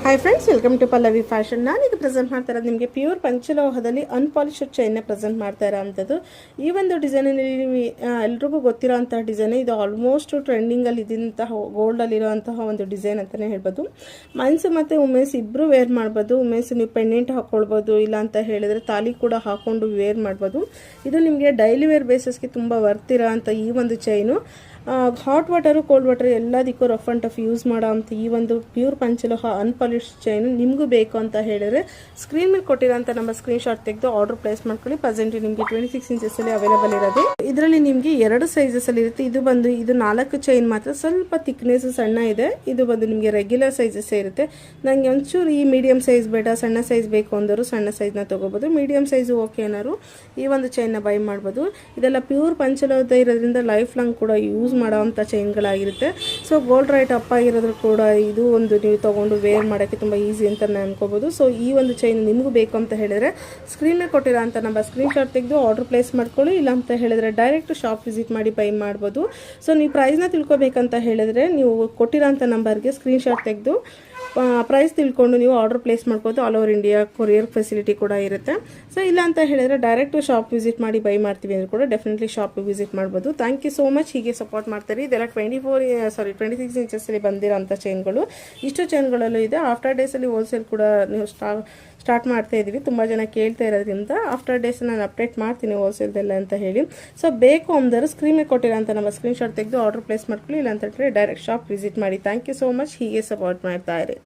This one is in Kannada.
Hi friends, welcome to Pallavi fashion. ನಾನೀಗ ಪ್ರೆಸೆಂಟ್ ಮಾಡ್ತಾ ಇರೋದು ನಿಮಗೆ ಪ್ಯೂರ್ ಪಂಚಲೋಹದಲ್ಲಿ ಅನ್ಪಾಲಿಶ್ಡ್ ಚೈನ್ನ ಪ್ರೆಸೆಂಟ್ ಮಾಡ್ತಾ ಇರೋವಂಥದ್ದು. ಈ ಒಂದು ಡಿಸೈನಲ್ಲಿ ಎಲ್ರಿಗೂ ಗೊತ್ತಿರೋ ಅಂತಹ ಡಿಸೈನ್ ಇದು. ಆಲ್ಮೋಸ್ಟ್ ಟ್ರೆಂಡಿಂಗಲ್ಲಿ ಇದ್ದಂತಹ ಗೋಲ್ಡಲ್ಲಿರುವಂತಹ ಒಂದು ಡಿಸೈನ್ ಅಂತಲೇ ಹೇಳ್ಬೋದು. ಮೆನ್ಸ್ ಮತ್ತು ವುಮೆನ್ಸ್ ಇಬ್ಬರು ವೇರ್ ಮಾಡ್ಬೋದು. ವುಮೆನ್ಸ್ ನೀವು ಪೆಂಡೆಂಟ್ ಹಾಕ್ಕೊಳ್ಬೋದು, ಇಲ್ಲ ಅಂತ ಹೇಳಿದರೆ ತಾಲಿ ಕೂಡ ಹಾಕ್ಕೊಂಡು ವೇರ್ ಮಾಡ್ಬೋದು. ಇದು ನಿಮಗೆ ಡೈಲಿ ವೇರ್ ಬೇಸಿಸ್ಗೆ ತುಂಬ ವರ್ತ್ ಇರೋ ಅಂಥ ಈ ಒಂದು chain. Hot water cold water ಎಲ್ಲದಕ್ಕೂ ರಫ್ ಆ್ಯಂಡ್ ಟಫ್ ಯೂಸ್ ಮಾಡೋ ಅಂಥ ಈ ಒಂದು ಪ್ಯೂರ್ ಪಂಚಲೋಹ ಅನ್ಪಾಲಿಶ್ಡ್ ಚೈನ್ ನಿಮಗೂ ಬೇಕು ಅಂತ ಹೇಳಿದರೆ ಸ್ಕ್ರೀನ್ ಮೇಲೆ ಕೊಟ್ಟಿರೋಂಥ ನಮ್ಮ ಸ್ಕ್ರೀನ್ಶಾಟ್ ತೆಗೆದು ಆರ್ಡರ್ ಪ್ಲೇಸ್ ಮಾಡ್ಕೊಳ್ಳಿ. ಪ್ರೆಸೆಂಟ್ ನಿಮಗೆ 26 ಇಂಚಸ್ಸಲ್ಲಿ ಅವೈಲೇಬಲ್ ಇರೋದು. ಇದರಲ್ಲಿ ನಿಮಗೆ 2 ಸೈಜಸಲ್ಲಿ ಇರುತ್ತೆ. ಇದು 4 ಚೈನ್ ಮಾತ್ರ ಸ್ವಲ್ಪ ಥಿಕ್ನೆಸ್ ಸಣ್ಣ ಇದೆ. ಇದು ನಿಮಗೆ ರೆಗ್ಯುಲರ್ ಸೈಜಸ್ಸೇ ಇರುತ್ತೆ. ನನಗೆ ಒಂಚೂರು ಈ ಮೀಡಿಯಮ್ ಸೈಜ್ ಬೇಡ, ಸಣ್ಣ ಸೈಜ್ ಬೇಕು ಅಂದರು ಸಣ್ಣ ಸೈಜ್ನ ತೊಗೋಬೋದು. ಮೀಡಿಯಮ್ ಸೈಜು ಓಕೆ ಏನಾದ್ರು ಈ ಒಂದು ಚೈನ್ನ ಬೈ ಮಾಡ್ಬೋದು. ಇದೆಲ್ಲ ಪ್ಯೂರ್ ಪಂಚಲೋಹ ಇರೋದ್ರಿಂದ ಲೈಫ್ ಲಾಂಗ್ ಕೂಡ ಯೂಸ್ ಮಾಡೋವಂಥ ಚೈನ್ಗಳಾಗಿರುತ್ತೆ. ಸೊ ಗೋಲ್ಡ್ ರೇಟ್ ಅಪ್ ಆಗಿರೋದ್ರೂ ಕೂಡ ಇದು ಒಂದು ನೀವು ತೊಗೊಂಡು ವೇರ್ ಮಾಡೋಕ್ಕೆ ತುಂಬ ಈಸಿ ಅಂತ ನಾನು ಅನ್ಕೋಬೋದು. ಸೊ ಈ ಒಂದು ಚೈನ್ ನಿಮಗೂ ಬೇಕು ಅಂತ ಹೇಳಿದರೆ ಸ್ಕ್ರೀನಲ್ಲಿ ಕೊಟ್ಟಿರೋ ಅಂತ ನಮ್ಮ ಸ್ಕ್ರೀನ್ಶಾಟ್ ತೆಗೆದು ಆರ್ಡರ್ ಪ್ಲೇಸ್ ಮಾಡ್ಕೊಳ್ಳಿ. ಇಲ್ಲ ಅಂತ ಹೇಳಿದರೆ ಡೈರೆಕ್ಟ್ ಶಾಪ್ ವಿಸಿಟ್ ಮಾಡಿ ಬೈ ಮಾಡ್ಬೋದು. ಸೊ ನೀವು ಪ್ರೈಸ್ನ ತಿಳ್ಕೊಬೇಕಂತ ಹೇಳಿದರೆ ನೀವು ಕೊಟ್ಟಿರೋ ಅಂಥ ನಂಬರ್ಗೆ ಸ್ಕ್ರೀನ್ಶಾಟ್ ತೆಗೆದು ಪ್ರೈಸ್ ತಿಳ್ಕೊಂಡು ನೀವು ಆರ್ಡರ್ ಪ್ಲೇಸ್ ಮಾಡ್ಬೋದು. All over India courier facility ಕೂಡ ಇರುತ್ತೆ. ಸೊ ಇಲ್ಲ ಅಂತ ಹೇಳಿದರೆ ಡೈರೆಕ್ಟ್ ಶಾಪ್ ವಿಸಿಟ್ ಮಾಡಿ ಬೈ ಮಾಡ್ತೀವಿ ಅಂದರೆ ಕೂಡ ಡೆಫಿನೆಟ್ಲಿ ಶಾಪ್ ವಿಸಿಟ್ ಮಾಡ್ಬೋದು. Thank you so much. ಹೀಗೆ ಸಪೋರ್ಟ್ ಮಾಡ್ತಾರೆ. ಇದೆಲ್ಲ 26 ಇಂಚಸ್ಸಲ್ಲಿ ಬಂದಿರೋಂಥ ಚೈನ್ಗಳು. ಇಷ್ಟು ಚೈನ್ಗಳಲ್ಲೂ ಇದೆ. ಆಫ್ಟರ್ ಡೇಸಲ್ಲಿ ಹೋಲ್ಸೇಲ್ ಕೂಡ ನೀವು ಸ್ಟಾರ್ಟ್ ಮಾಡ್ತಾ ಇದ್ದೀವಿ. ತುಂಬ ಜನ ಕೇಳ್ತಾ ಇರೋದ್ರಿಂದ ಆಫ್ಟರ್ ಡೇಸ್ ನಾನು ಅಪ್ಡೇಟ್ ಮಾಡ್ತೀನಿ ಹೋಲ್ಸೇಲ್ದೆಲ್ಲ ಅಂತ ಹೇಳಿ. ಸೊ ಬೇಕು ಅಂದರೆ ಸ್ಕ್ರೀನ್ ಮೇಲೆ ಕೊಟ್ಟಿರೋ ಅಂತ ನಮ್ಮ ಸ್ಕ್ರೀನ್ಶಾಟ್ ತೆಗೆದು ಆರ್ಡರ್ ಪ್ಲೇಸ್ ಮಾಡ್ಕೊಳ್ಳಿ. ಇಲ್ಲ ಅಂತ ಹೇಳಿದ್ರೆ ಡೈರೆಕ್ಟ್ ಶಾಪ್ ವಿಸಿಟ್ ಮಾಡಿ. Thank you so much. ಹೀಗೆ ಸಪೋರ್ಟ್ ಮಾಡ್ತಾ ಇರಿ.